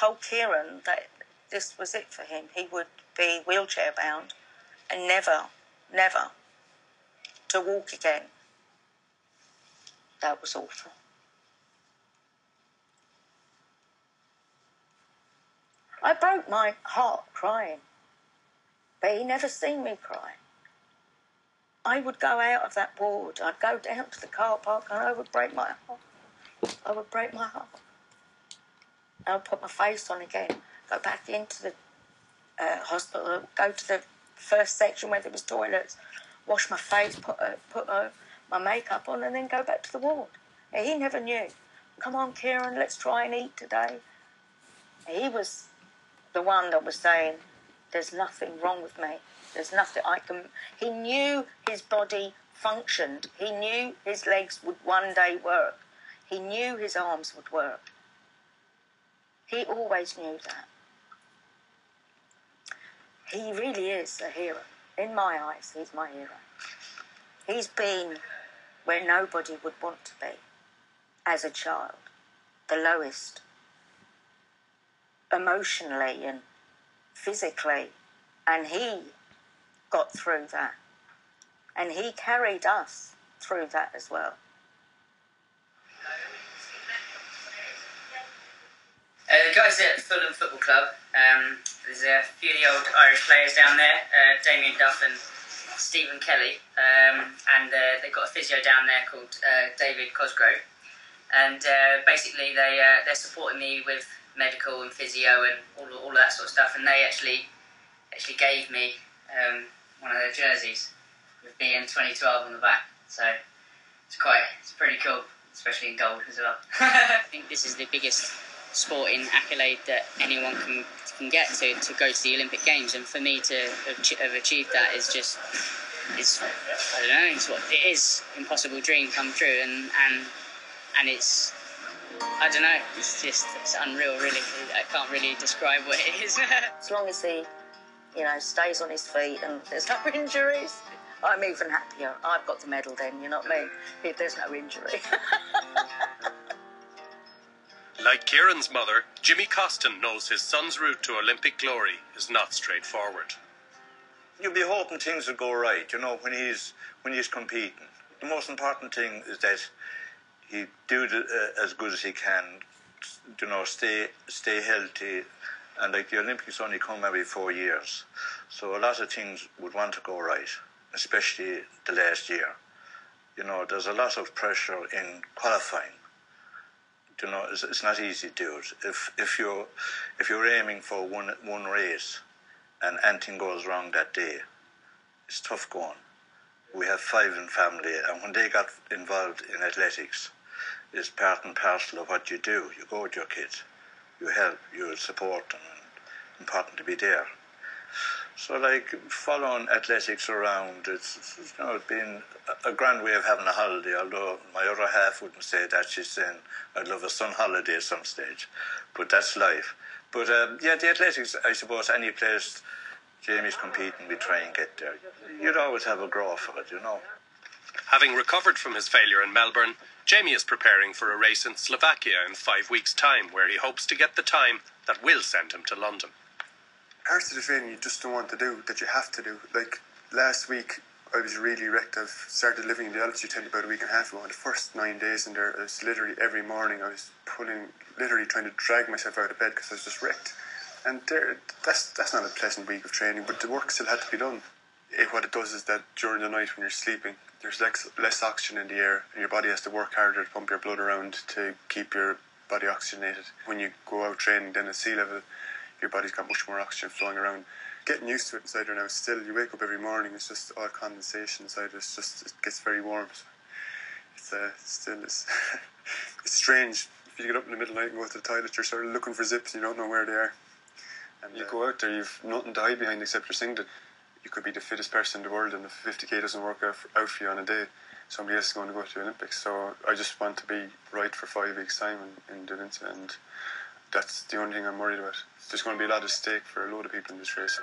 told Kieran that this was it for him. He would be wheelchair bound and never to walk again. That was awful. I broke my heart crying, but he never seen me cry. I would go out of that ward, I'd go down to the car park and I would break my heart. I would break my heart. I would put my face on again, go back into the hospital, go to the first section where there was toilets, wash my face, put my makeup on and then go back to the ward. And he never knew. Come on, Kieran, let's try and eat today. He was the one that was saying, there's nothing wrong with me. There's nothing I can... He knew his body functioned. He knew his legs would one day work. He knew his arms would work. He always knew that. He really is a hero. In my eyes, he's my hero. He's been where nobody would want to be as a child, the lowest, emotionally and physically, and he got through that, and he carried us through that as well. The guys at Fulham Football Club, there's a few of the old Irish players down there, Damien Duff and Stephen Kelly, and they've got a physio down there called David Cosgrove, and basically they're supporting me with medical and physio and all that sort of stuff, and they actually gave me one of their jerseys with BN 2012 on the back, so it's pretty cool, especially in gold as well. I think this is the biggest sporting accolade that anyone can get to go to the Olympic Games, and for me to have achieved that is just, I don't know, it is impossible dream come true, and it's, I don't know, it's unreal really. I can't really describe what it is. As long as he, stays on his feet and there's no injuries, I'm even happier. I've got the medal then, you know what I mean? If there's no injury. Like Kieran's mother, Jimmy Costin knows his son's route to Olympic glory is not straightforward. You'll be hoping things will go right, when he's competing. The most important thing is that he do as good as he can, stay healthy, and like the Olympics only come every 4 years, so a lot of things would want to go right, especially the last year. There's a lot of pressure in qualifying. It's not easy to do it. If you're aiming for one race and anything goes wrong that day, it's tough going. We have 5 in family, and when they got involved in athletics, it's part and parcel of what you do. You go with your kids, you help, you support them, and it's important to be there. So, following athletics around, it's been a grand way of having a holiday, although my other half wouldn't say that. She's saying, I'd love a sun holiday at some stage, but that's life. But, the athletics, I suppose, any place Jamie's competing, we try and get there. You'd always have a grow for it, Having recovered from his failure in Melbourne, Jamie is preparing for a race in Slovakia in 5 weeks' time, where he hopes to get the time that will send him to London. Parts of the training you just don't want to do, that you have to do. Like last week, I was really wrecked. I've started living in the altitude tent about a week and a half ago. And the first 9 days in there, it was literally every morning I was literally trying to drag myself out of bed because I was just wrecked. And that's not a pleasant week of training, but the work still had to be done. What it does is that during the night when you're sleeping, there's less oxygen in the air, and your body has to work harder to pump your blood around to keep your body oxygenated. When you go out training, then at sea level, your body's got much more oxygen flowing around. Getting used to it inside there now. Still, you wake up every morning, it's just all condensation inside. It gets very warm. So it's strange. If you get up in the middle of the night and go to the toilet, you're sort of looking for zips, you don't know where they are. And you go out there, you've nothing to hide behind except your singlet. You could be the fittest person in the world, and if 50k doesn't work out for you on a day, somebody else is going to go to the Olympics. So I just want to be right for 5 weeks' time and do it, and that's the only thing I'm worried about. There's going to be a lot of stake for a load of people in this race.